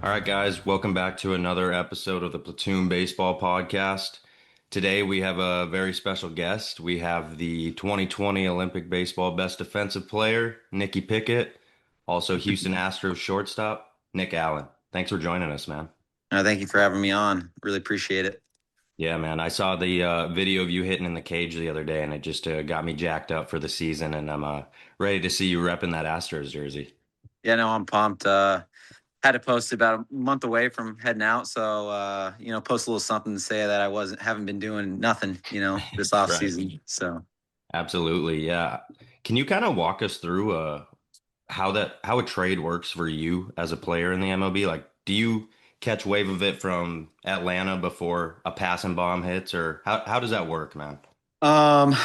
All right, guys, welcome back to another episode of the Platoon Baseball Podcast. Today we have a very special guest. We have the 2020 Olympic Baseball Best Defensive Player, Nicky Pickett, also Houston Astros shortstop, Nick Allen. Thanks for joining us, man. Thank you for having me on. Really appreciate it. Yeah, man, I saw the video of you hitting in the cage the other day, and it just got me jacked up for the season, and I'm ready to see you repping that Astros jersey. Yeah, no, I'm pumped. Had to post about a month away from heading out, so post a little something to say that I haven't been doing nothing, this off Right. season. So, Absolutely, yeah. Can you kind of walk us through how a trade works for you as a player in the MLB? Like, do you catch wave of it from Atlanta before a passing bomb hits, or how does that work, man? um,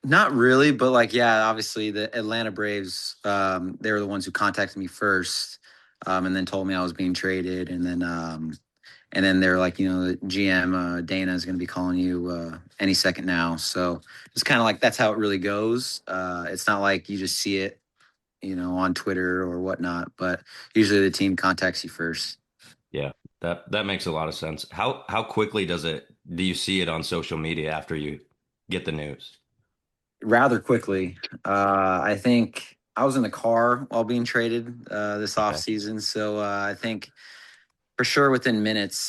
not really, but like, yeah, obviously the Atlanta Braves, they were the ones who contacted me first, and then told me I was being traded, and then they're like, the GM Dana is going to be calling you any second now. So it's kind of like that's how it really goes. It's not like you just see it, on Twitter or whatnot, but usually the team contacts you first. Yeah, that makes a lot of sense. How quickly do you see it on social media after you get the news? Rather quickly. I think I was in the car while being traded this off Okay. season, so I think for sure within minutes,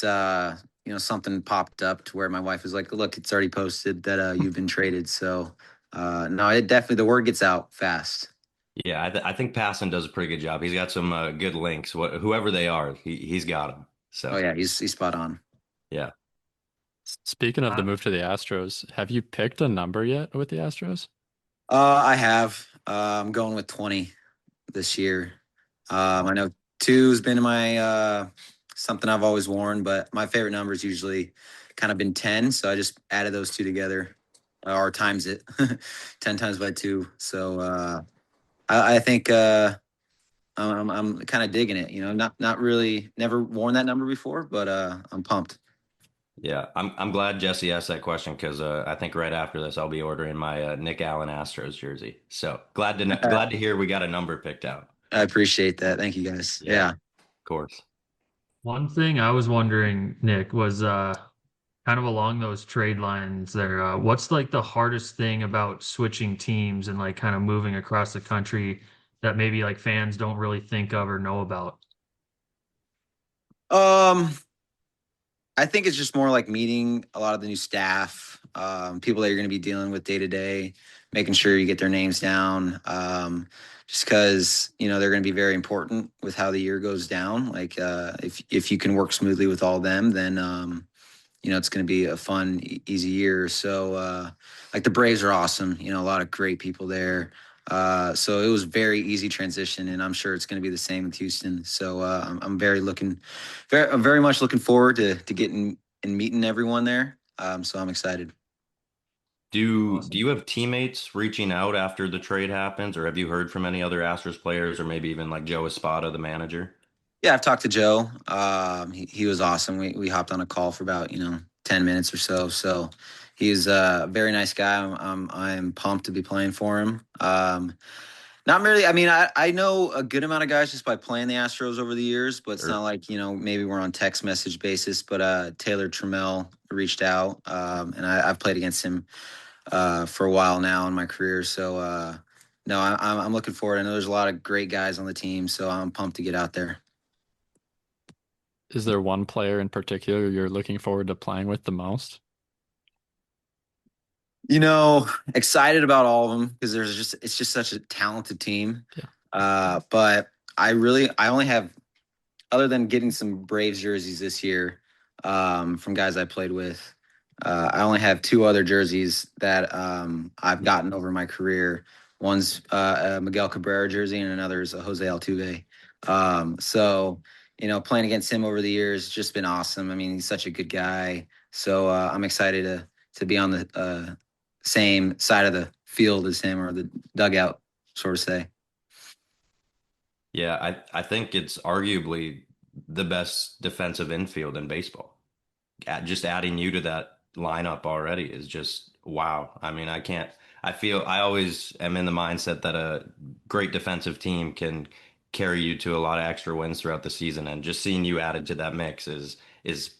something popped up to where my wife was like, "Look, it's already posted that you've been traded." So no, it definitely the word gets out fast. Yeah, I think Passan does a pretty good job. He's got some good links. Whoever they are, he's got them. Oh So yeah, he's spot on. yeah. Speaking of the Uh, move to the Astros, have you picked a number yet with the Astros? I have. I'm going with 20 this year. I know two's been my something I've always worn, but my favorite number is usually kind of been 10. So I just added those two together or times it 10 times by two. So I think I'm kind of digging it. Not really, never worn that number before, but I'm pumped. Yeah, I'm glad Jesse asked that question because I think right after this I'll be ordering my Nick Allen Astros jersey. So glad to hear we got a number picked out. I appreciate that. Thank you guys. Yeah, of Yeah. course. One thing I was wondering, Nick, was kind of along those trade lines there. What's like the hardest thing about switching teams and like kind of moving across the country that maybe like fans don't really think of or know about? Um, I think it's just more like meeting a lot of the new staff, people that you're going to be dealing with day to day, making sure you get their names down. Just because they're going to be very important with how the year goes down. Like if you can work smoothly with all of them, then it's going to be a fun, easy year. So like the Braves are awesome. A lot of great people there. So it was very easy transition, and I'm sure it's going to be the same with Houston. So I'm very much looking forward to getting and meeting everyone there. So I'm excited. Do Awesome. you have teammates reaching out after the trade happens, or have you heard from any other Astros players, or maybe even like Joe Espada, the manager? Yeah, I've talked to Joe. He was awesome. We hopped on a call for about 10 minutes or so. So he's a very nice guy. I'm pumped to be playing for him. Not really. I mean, I know a good amount of guys just by playing the Astros over the years, but it's Or not like, maybe we're on text message basis. But Taylor Trammell reached out, and I've played against him for a while now in my career. So, no, I'm looking forward. I know there's a lot of great guys on the team, so I'm pumped to get out there. Is there one player in particular you're looking forward to playing with the most? Excited about all of them because it's just such a talented team. Yeah. But I only have, other than getting some Braves jerseys this year, from guys I played with, I only have two other jerseys that I've gotten over my career. One's a Miguel Cabrera jersey, and another is a Jose Altuve. So playing against him over the years has just been awesome. I mean, he's such a good guy. So I'm excited to be on the same side of the field as him, or the dugout, sort of say. yeah, I think it's arguably the best defensive infield in baseball. Just adding you to that lineup already is just wow. I mean, I always am in the mindset that a great defensive team carry you to a lot of extra wins throughout the season. And just seeing you added to that mix is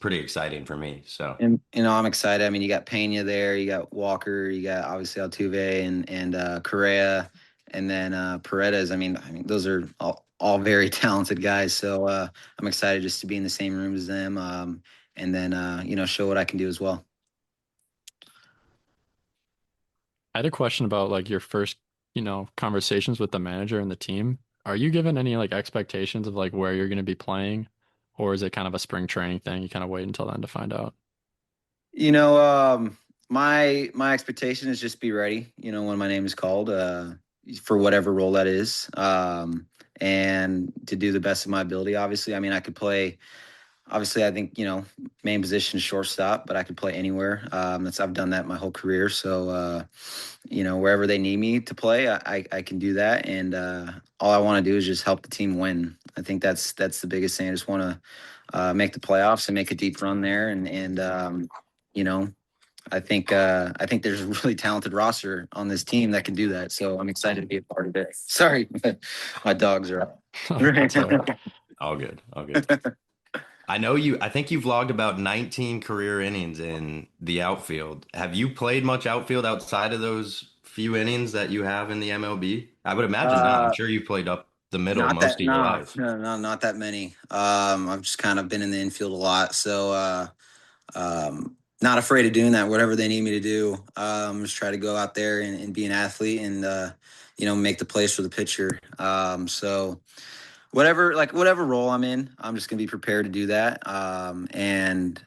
pretty exciting for me. So And I'm excited. I mean, you got Pena there, you got Walker, you got obviously Altuve and Correa, and then Paredes. I mean, those are all very talented guys. So I'm excited just to be in the same room as them, and then show what I can do as well. I had a question about like your first, conversations with the manager and the team. Are you given any like expectations of like where you're going to be playing, or is it kind of a spring training thing? You kind of wait until then to find out. You know, my expectation is just be ready. When my name is called, for whatever role that is, and to do the best of my ability. Obviously, I mean, I could play. Obviously, I think main position is shortstop, but I could play anywhere. I've done that my whole career. So, wherever they need me to play, I can do that. And all I want to do is just help the team win. I think that's the biggest thing. I just want to make the playoffs and make a deep run there. And you know, I think there's a really talented roster on this team that can do that. So I'm excited to be a part of it. Sorry, my dogs are up. That's all right. all good, all good. I think you've logged about 19 career innings in the outfield. Have you played much outfield outside of those few innings that you have in the MLB? I would imagine not. I'm Uh, sure you've played up the middle Not most that, of your no, life. no, no, not that many. I've just kind of been in the infield a lot, so not afraid of doing that. Whatever they need me to do, just try to go out there and be an athlete and make the plays for the pitcher. So whatever role I'm in, I'm just gonna be prepared to do that. And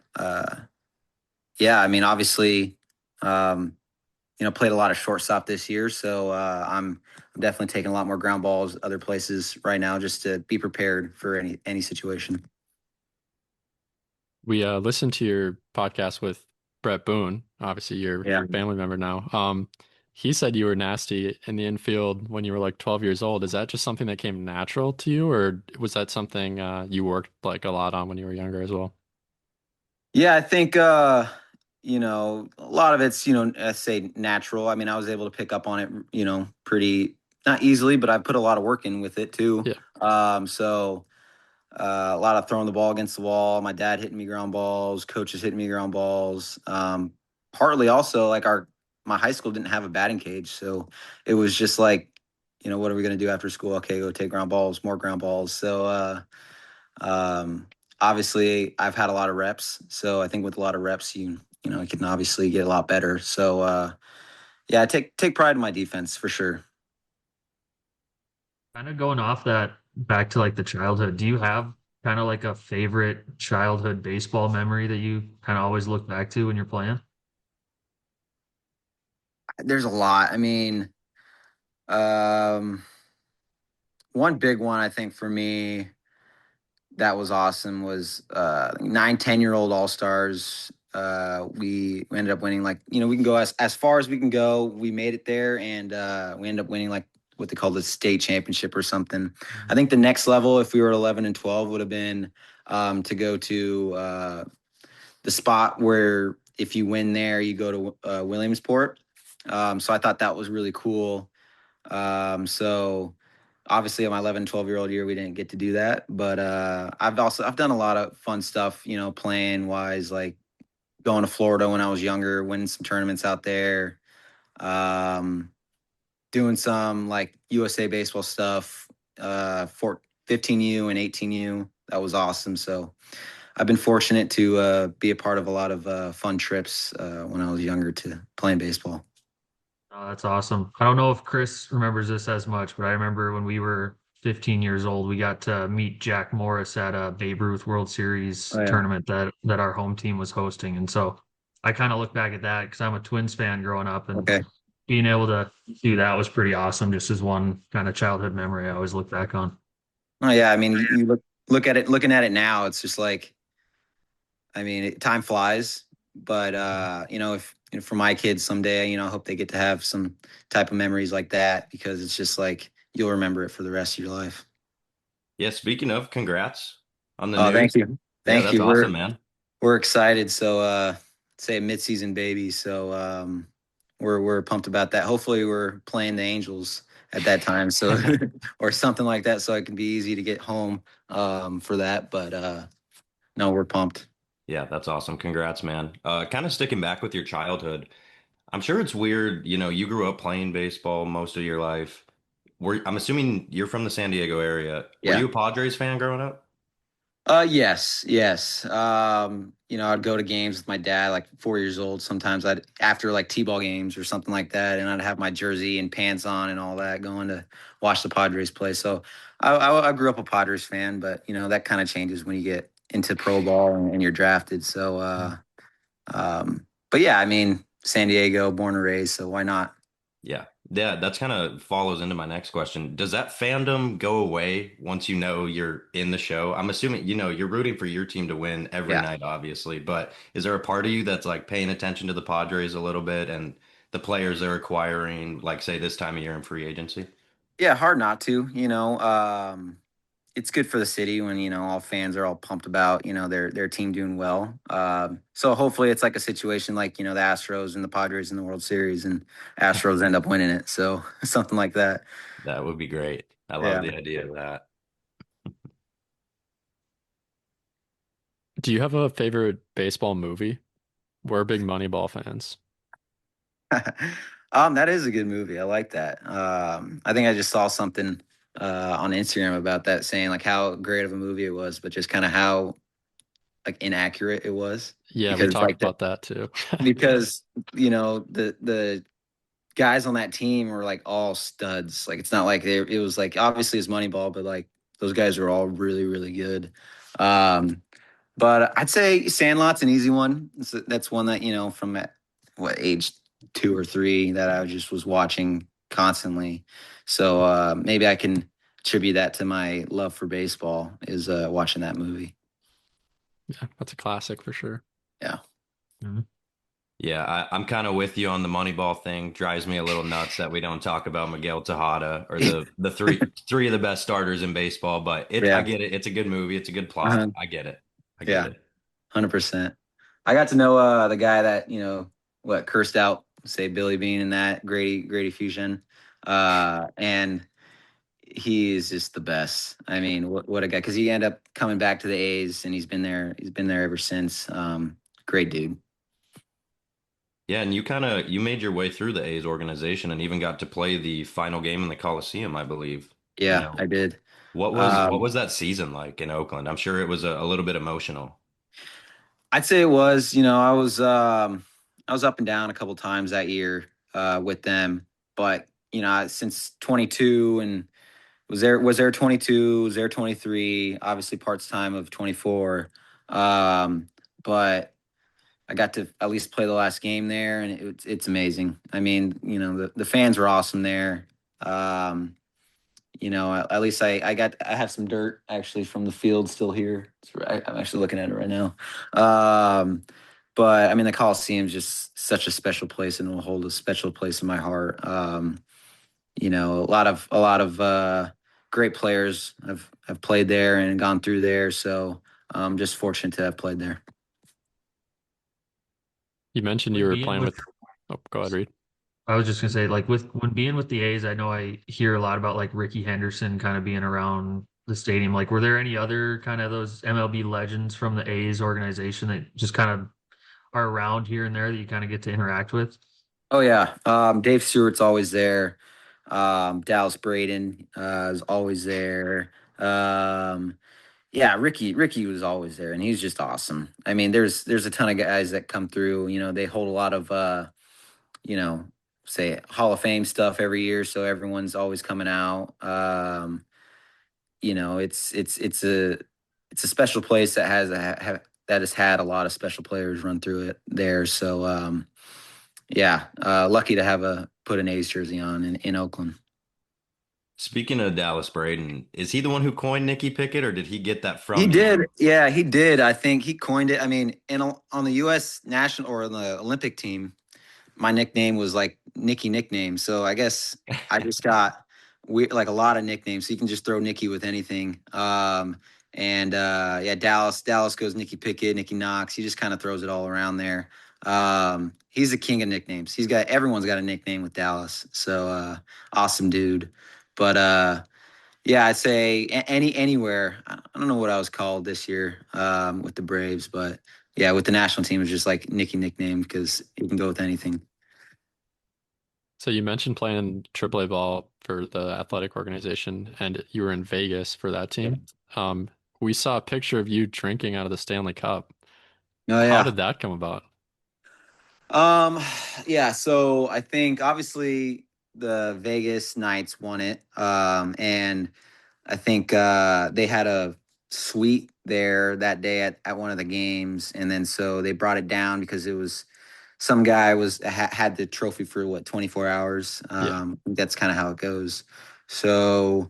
yeah, I mean, obviously, played a lot of shortstop this year, so I'm definitely taking a lot more ground balls other places right now just to be prepared for any situation. We listened to your podcast with Brett Boone, obviously Yeah. your family member now. He said you were nasty in the infield when you were like 12 years old. Is that just something that came natural to you, or was that something you worked like a lot on when you were younger as well? Yeah, I think a lot of it's, I say natural. I mean, I was able to pick up on it, pretty not easily, but I put a lot of work in with it too. Yeah. So a lot of throwing the ball against the wall. My dad hitting me ground balls, coaches hitting me ground balls. Partly also like my high school didn't have a batting cage, so it was just like, what are we gonna do after school? Okay, go take ground balls, more ground balls. So um, obviously I've had a lot of reps, so I think with a lot of reps, you can obviously get a lot better. So yeah, I take pride in my defense for sure. Kind of going off that back to like the childhood, do you have kind of like a favorite childhood baseball memory that you kind of always look back to when you're playing? There's a lot. I mean, um, one big one I think for me that was awesome was 9, 10-year-old all stars. We ended up winning, like, we can go as far as we can go. We made it there, and we ended up winning like what they call the state championship or something. I think the next level, if we were at 11 and 12, would have been to go to the spot where if you win there, you go to Williamsport. So I thought that was really cool. So obviously in my 11, 12-year-old year, we didn't get to do that, but I've done a lot of fun stuff, playing wise, like going to Florida when I was younger, winning some tournaments out there, um, doing some like USA baseball stuff, for 15U and 18U. That was awesome. So I've been fortunate to be a part of a lot of fun trips when I was younger to playing baseball. Oh, that's awesome. I don't know if Chris remembers this as much, but I remember when we were 15 years old, we got to meet Jack Morris at a Babe Ruth World Series Oh yeah. tournament that our home team was hosting. And so I kind of look back at that because I'm a Twins fan growing up, and Okay. being able to do that was pretty awesome, just as one kind of childhood memory I always look back on. Oh yeah. I mean, you looking at it now, it's just like, I mean, time flies, but if for my kids someday, I hope they get to have some type of memories like that because it's just like you'll remember it for the rest of your life. Yeah, speaking of, congrats on the Oh, news. thank you, Yeah, thank that's you. awesome, man. We're excited. So, say a midseason baby. So, we're pumped about that. Hopefully, we're playing the Angels at that time, so or something like that, so it can be easy to get home for that. But no, we're pumped. Yeah, that's awesome. Congrats, man. Kind of sticking back with your childhood. I'm sure it's weird, you grew up playing baseball most of your life. I'm assuming you're from the San Diego area. Were Yeah. you a Padres fan growing up? Yes, yes. I'd go to games with my dad, like 4 years old. Sometimes I'd after like T-ball games or something like that, and I'd have my jersey and pants on and all that, going to watch the Padres play. So I grew up a Padres fan, but that kind of changes when you get into pro ball and you're drafted. So, but yeah, I mean, San Diego, born and raised, so why not? Yeah. Yeah, that's kind of follows into my next question. Does that fandom go away once you're in the show? I'm assuming, you're rooting for your team to win every Yeah. night, obviously, but is there a part of you that's like paying attention to the Padres a little bit and the players they're acquiring, like say this time of year in free agency? Yeah, hard not to. It's good for the city when all fans are all pumped about their team doing well. So hopefully it's like a situation like the Astros and the Padres in the World Series, and Astros end up winning it. So something like that. That would be great. I love Yeah. the idea of that. Do you have a favorite baseball movie? We're big Moneyball fans. That is a good movie. I like that. I think I just saw something on Instagram about that, saying like how great of a movie it was, but just kind of how like inaccurate it was, Yeah, we because talked like about that too. because the guys on that team were like all studs. Like it's not like it was like obviously it's Moneyball, but like those guys were all really, really good. Um, but I'd say Sandlot's an easy one. That's one that, from at what age 2 or 3 that I just was watching constantly. So maybe I can attribute that to my love for baseball is watching that movie. Yeah, that's a classic for sure. Yeah. Mhm. Yeah, I'm kind of with you on the Moneyball thing. Drives me a little nuts that we don't talk about Miguel Tejada or the three of the best starters in baseball. But I Yeah. get it. It's a good movie. It's a good plot. Uh-huh. I get it. I get Yeah. it. 100%. I got to know the guy that what cursed out, say Billy Bean and that Grady Fusion, and he is just the best. I mean, what a guy! Because he ended up coming back to the A's, and he's been there. He's been there ever since. Great dude. Yeah, and you made your way through the A's organization and even got to play the final game in the Coliseum, I believe. You Yeah, know, I did. what Um, was that season like in Oakland? I'm sure it was a little bit emotional. I'd say it was. I was up and down a couple times that year with them, but since 22 and was there 22, was there 23, obviously parts time of 24. But I got to at least play the last game there, and it's amazing. I mean, the fans were awesome there. Um, at least I have some dirt actually from the field still here. I'm actually looking at it right now. Um, but I mean, the Coliseum is just such a special place and will hold a special place in my heart. A lot of great players have played there and gone through there. So I'm just fortunate to have played there. You mentioned you When were being playing with, with, oh, go ahead, Reed. I was just gonna say, like with when being with the A's, I know I hear a lot about like Ricky Henderson kind of being around the stadium. Like, were there any other kind of those MLB legends from the A's organization that just kind of are around here and there that you kind of get to interact with? Oh yeah, Dave Stewart's always there. Dallas Braden is always there. Yeah, Ricky was always there, and he's just awesome. I mean, there's a ton of guys that come through. They hold a lot of you know, say Hall of Fame stuff every year, so everyone's always coming out. It's a special place that that has had a lot of special players run through it there. So yeah, lucky to have a put an A's jersey on in Oakland. Speaking of Dallas Braden, is he the one who coined Nicky Pickett, or did he get that He from did, you? yeah, he did. I think he coined it. I mean, on the U.S. national or the Olympic team, my nickname was like Nicky nickname. So I guess I just got like a lot of nicknames. So you can just throw Nicky with anything. And yeah, Dallas goes Nicky Pickett, Nicky Knox. He just kind of throws it all around there. he's the king of nicknames. Everyone's got a nickname with Dallas. So awesome dude. But yeah, I'd say anywhere. I don't know what I was called this year with the Braves, but yeah, with the national team it's just like Nicky nickname because you can go with anything. So you mentioned playing AAA ball for the athletic organization, and you were in Vegas for that team. Um, we saw a picture of you drinking out of the Stanley Cup. Oh How yeah. did that come about? Um, yeah, so I think obviously the Vegas Knights won it. And I think they had a suite there that day at one of the games, and then so they brought it down because it was some guy had the trophy for what 24 hours. Yeah. I think that's kind of how it goes. So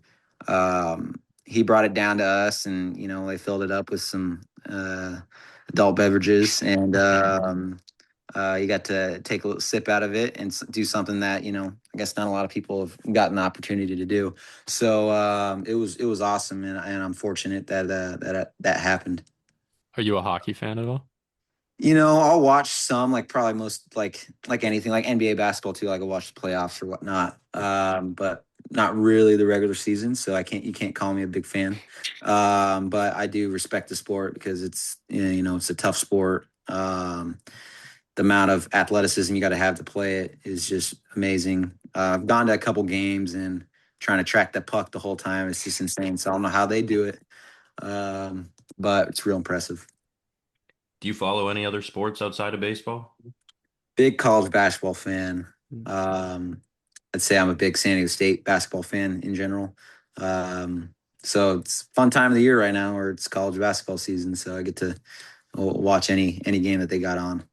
he brought it down to us, and they filled it up with some adult beverages, and you got to take a little sip out of it and do something that I guess not a lot of people have gotten the opportunity to do. So it was awesome, and I'm fortunate that happened. Are you a hockey fan at all? I'll watch some, like probably most like anything, like NBA basketball too. Like I'll watch the playoffs or whatnot, but not really the regular season. So you can't call me a big fan. But I do respect the sport because it's it's a tough sport. The amount of athleticism you got to have to play it is just amazing. I've gone to a couple games and trying to track the puck the whole time. It's just insane. So I don't know how they do it, but it's real impressive. Do you follow any other sports outside of baseball? Big college basketball fan. Um, I'd say I'm a big San Diego State basketball fan in general. So it's a fun time of the year right now, where it's college basketball season. So I get to watch any game that they got on.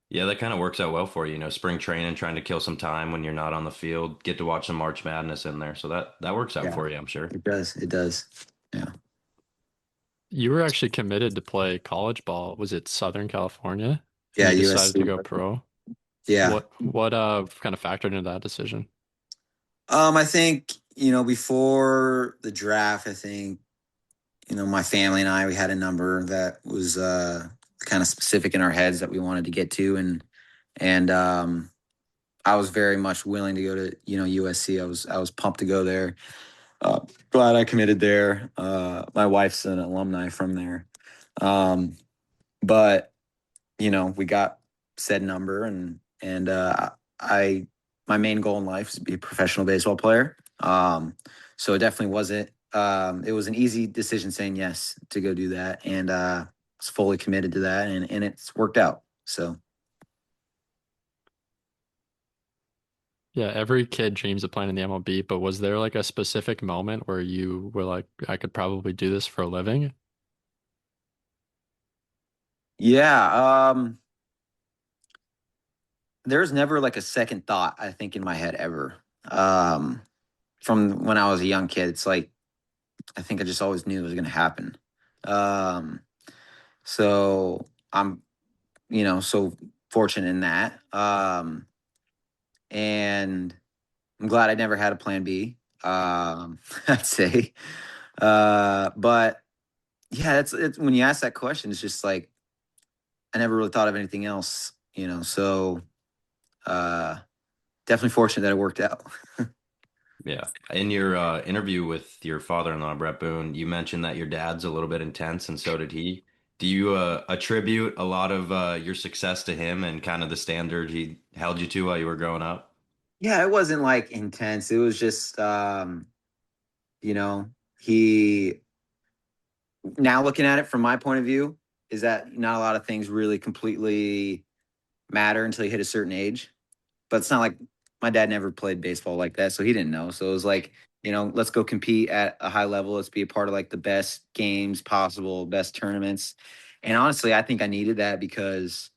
Yeah, that kind of works out well for you. Spring training, trying to kill some time when you're not on the field, get to watch some March Madness in there. So that works out Yeah, for you, I'm sure. it does. It does. Yeah. You were actually committed to play college ball. Was it Southern California? And Yeah. you decided to USC. go pro. Yeah. What kind of factored into that decision? I think, before the draft, I think, my family and I, we had a number that was kind of specific in our heads that we wanted to get to. And I was very much willing to go to, USC. I was pumped to go there. Glad I committed there. My wife's an alumni from there. Um, but, we got said number, and I my main goal in life is to be a professional baseball player. So it definitely wasn't. It was an easy decision saying yes to go do that, and was fully committed to that, and it's worked out. So Yeah, every kid dreams of playing in the MLB, but was there like a specific moment where you were like, I could probably do this for a living? yeah, there's never like a second thought I think in my head ever. Um, from when I was a young kid, it's like I think I just always knew it was going to happen. Um, so I'm so fortunate in that. And I'm glad I never had a plan B. I'd say. But yeah, it's when you ask that question, it's just like I never really thought of anything else. So uh, definitely fortunate that it worked out. Yeah. In your interview with your father-in-law, Brett Boone, you mentioned that your dad's a little bit intense, and so did he. Do you attribute a lot of your success to him and kind of the standard he held you to while you were growing up? Yeah, it wasn't like intense. It was just you know, he now looking at it from my point of view is that not a lot of things really completely matter until you hit a certain age. But it's not like my dad never played baseball like that, so he didn't know. So it was like, let's go compete at a high level. Let's be a part of like the best games possible, best tournaments. And honestly, I think I needed that because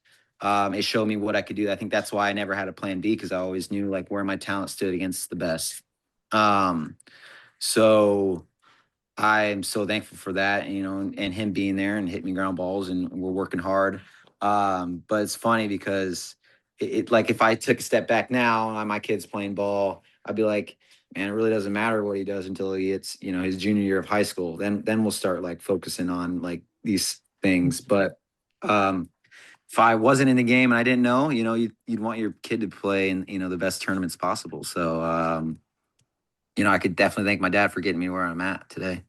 it showed me what I could do. I think that's why I never had a plan B because I always knew like where my talent stood against the best. Um, so I'm so thankful for that, and him being there and hitting me ground balls, and we're working hard. But it's funny because like if I took a step back now and my kid's playing ball, I'd be like, man, it really doesn't matter what he does until he gets, his junior year of high school. Then we'll start like focusing on like these things. But um, if I wasn't in the game and I didn't know, you'd want your kid to play in, the best tournaments possible. So, I could definitely thank my dad for getting me where I'm at today.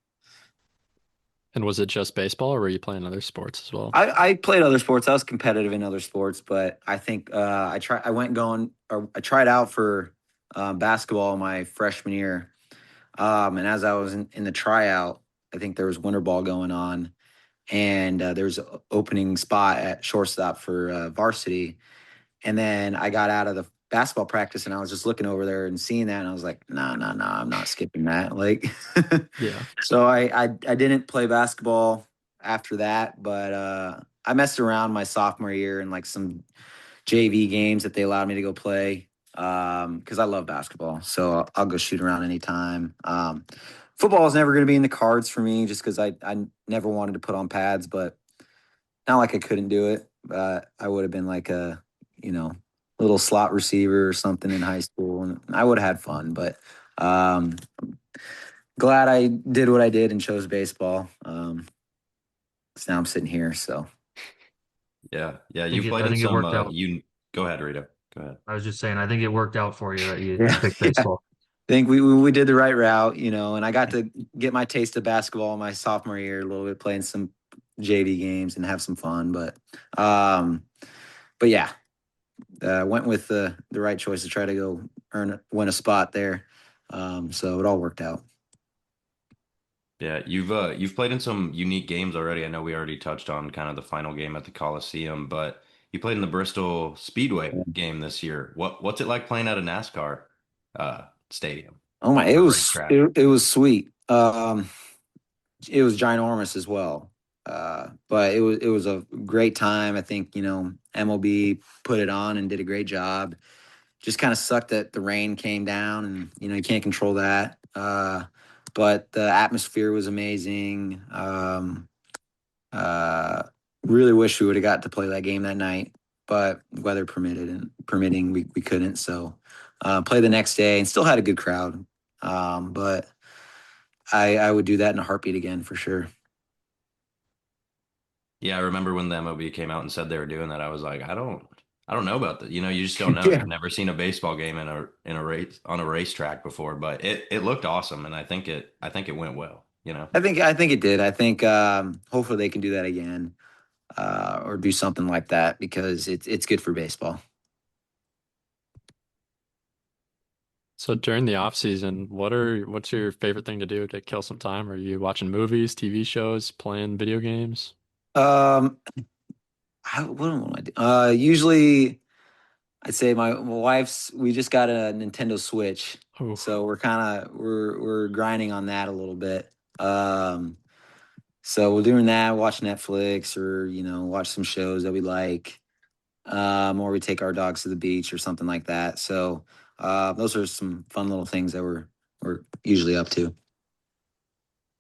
And was it just baseball, or were you playing other sports as well? I played other sports. I was competitive in other sports, but I think I tried out for basketball my freshman year. And as I was in the tryout, I think there was winter ball going on, and there was an opening spot at shortstop for varsity. And then I got out of the basketball practice and I was just looking over there and seeing that. And I was like, no, no, no, I'm not skipping that. Like, Yeah. so I didn't play basketball after that, but I messed around my sophomore year in like some JV games that they allowed me to go play. Cause I love basketball. So I'll go shoot around anytime. Football is never going to be in the cards for me just cause I never wanted to put on pads, but not like I couldn't do it, but I would have been like a, you know, little slot receiver or something in high school, and I would have had fun. But um, glad I did what I did and chose baseball. So now I'm sitting here. So Yeah, yeah. I You think it played I in think it some. worked out. You go ahead, Rita. Go ahead. I was just saying, I think it worked out for you that you yeah, picked yeah. baseball. I think we did the right route, and I got to get my taste of basketball my sophomore year a little bit, playing some JV games and have some fun. Um, but yeah, went with the right choice to try to go win a spot there. So it all worked out. Yeah, you've played in some unique games already. I know we already touched on kind of the final game at the Coliseum, but you played in the Bristol Speedway game this year. What's it like playing at a NASCAR stadium Oh my, or racetrack? it was sweet. It was ginormous as well. But it was a great time. I think, MLB put it on and did a great job. Just kind of sucked that the rain came down and you can't control that. But the atmosphere was amazing. Uh, really wish we would have got to play that game that night, but weather permitted and permitting, we couldn't. So play the next day and still had a good crowd. But I would do that in a heartbeat again for sure. Yeah, I remember when the MLB came out and said they were doing that. I was like, I don't know about that. You just don't know. Yeah. You've never seen a baseball game in a race on a racetrack before, but it looked awesome, and I think it went well. I think it did. I think hopefully they can do that again, or do something like that because it's good for baseball. So during the off season, what's your favorite thing to do to kill some time? Are you watching movies, TV shows, playing video games? Um, what am I do? Usually I'd say my wife's. We just got a Nintendo Switch, Oh, so we're grinding on that a little bit. Um, so we're doing that, watch Netflix or watch some shows that we like, or we take our dogs to the beach or something like that. So those are some fun little things that we're usually up to.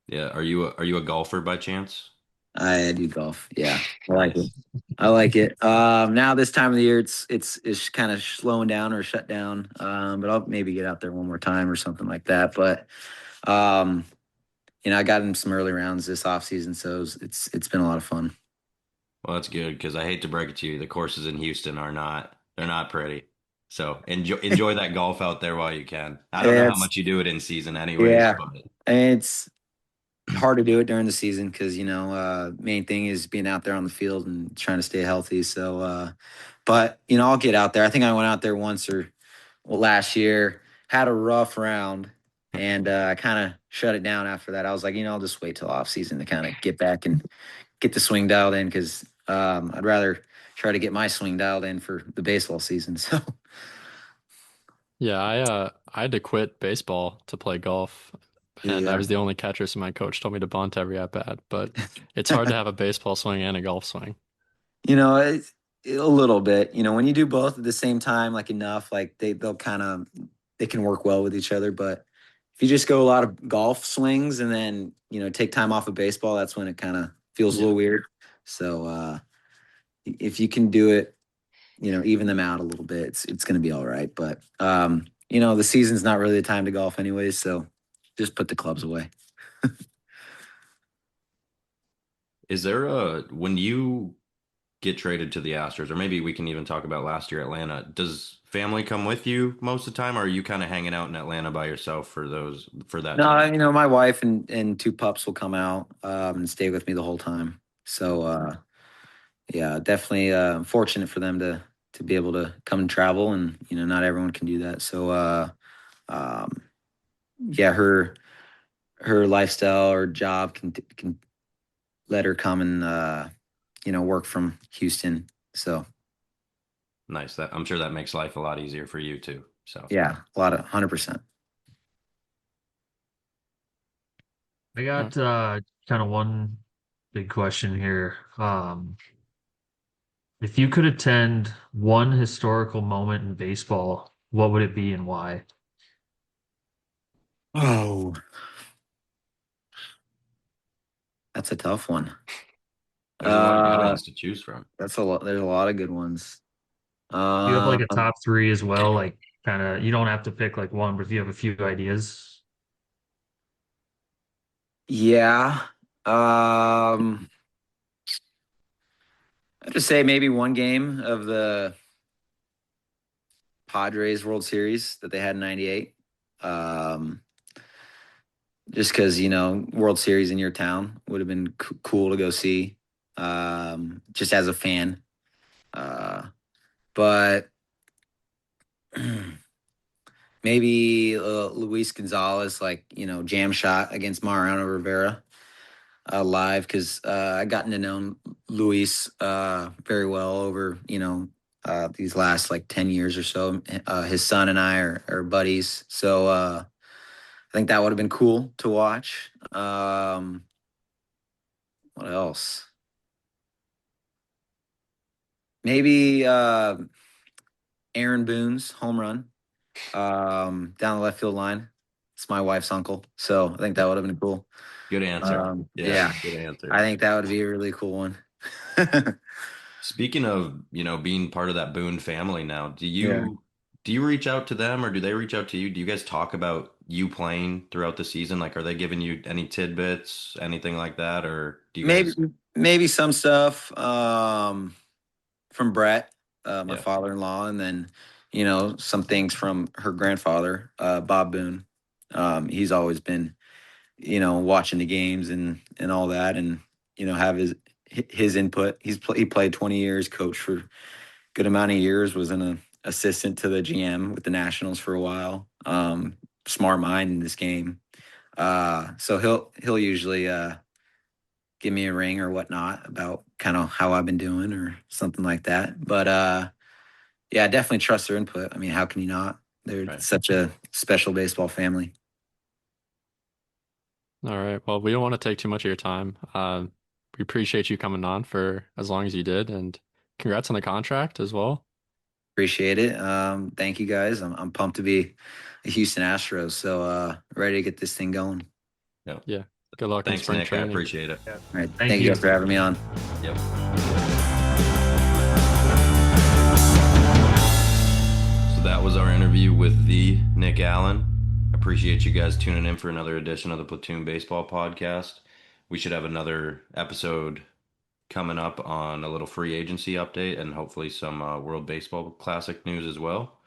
Yeah. Are you a golfer by chance? I do golf. Yeah, I like it. Nice. I like it. Now this time of the year, it's kind of slowing down or shut down. But I'll maybe get out there one more time or something like that. But um, I got in some early rounds this off season, so it's been a lot of fun. Well, that's good because I hate to break it to you, the courses in Houston are not they're not pretty. So enjoy that golf out there while you can. I don't know Yeah, how much you do it in season anyways, yeah, but and it's hard to do it during the season because main thing is being out there on the field and trying to stay healthy. So, but I'll get out there. I think I went out there once or last year, had a rough round, and I kind of shut it down after that. I was like, I'll just wait till off season to kind of get back and get the swing dialed in because I'd rather try to get my swing dialed in for the baseball season. So, yeah, I had to quit baseball to play golf, and I yeah. was the only catcher, so my coach told me to bunt every at bat. But it's hard to have a baseball swing and a golf swing. It's a little bit. When you do both at the same time, like enough, like they can work well with each other. But if you just go a lot of golf swings and then take time off of baseball, that's when it kind of feels a Yeah. little weird. So if you can do it, even them out a little bit, it's going to be all right. But the season's not really the time to golf anyways, so just put the clubs away. is there a when you get traded to the Astros, or maybe we can even talk about last year Atlanta. Does family come with you most of the time, or are you kind of hanging out in Atlanta by yourself for that No, team? my wife and two pups will come out and stay with me the whole time. So yeah, definitely fortunate for them to be able to come and travel, and not everyone can do that. So um, yeah, her lifestyle or job can let her come and work from Houston. So Nice. That I'm sure that makes life a lot easier for you too. So yeah, a lot of 100%. I Uh, got kind of one big question here. If you could attend one historical moment in baseball, what would it be and why? Oh, that's a tough one. there's a lot of good Uh, ones to choose from. that's a lot. There's a lot of good ones. Do you have like a Um, top three as well? Like kind of, you don't have to pick like one, but if you have a few ideas. yeah. Um, I'd just say maybe one game of the Padres World Series that they had in '98. Um, just because World Series in your town would have been cool to go see, just as a fan. But maybe Luis Gonzalez, like jam shot against Mariano Rivera live, because I gotten to know Luis very well over these last like 10 years or so. His son and I are buddies, so I think that would have been cool to watch. What else? Maybe Aaron Boone's home run down the left field line. It's my wife's uncle, so I think that would have been cool. Good answer. Yeah, Yeah, good answer. I think that would be a really cool one. Speaking of, being part of that Boone family now, do Yeah. you reach out to them or do they reach out to you? Do you guys talk about you playing throughout the season? Like, are they giving you any tidbits, anything like that, or do you Maybe guys? maybe some stuff from Brett, my Yeah, father-in-law, and then some things from her grandfather, Bob Boone. He's always been watching the games and all that, and have his input. He played 20 years, coached for a good amount of years, was an assistant to the GM with the Nationals for a while. Smart mind in this game. So he'll usually give me a ring or whatnot about kind of how I've been doing or something like that. But yeah, definitely trust their input. I mean, how can you not? They're right. such a special baseball family. all right. Well, we don't want to take too much of your time. We appreciate you coming on for as long as you did, and congrats on the contract as well. Appreciate it. Thank you guys. I'm pumped to be a Houston Astros. So ready to get this thing going. Yeah. Yeah. Good luck in Thanks, spring Nick. I training. appreciate it. All right. Thank Thank you you. guys for having me on. Yep. So that was our interview with the Nick Allen. Appreciate you guys tuning in for another edition of the Platoon Baseball Podcast. We should have another episode coming up on a little free agency update and hopefully some World Baseball Classic news as well.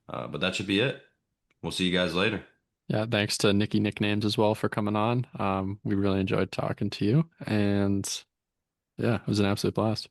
But that should be it. We'll see you guys later. Yeah, thanks to Nikki Nicknames as well for coming on. We really enjoyed talking to you, and yeah, it was an absolute blast.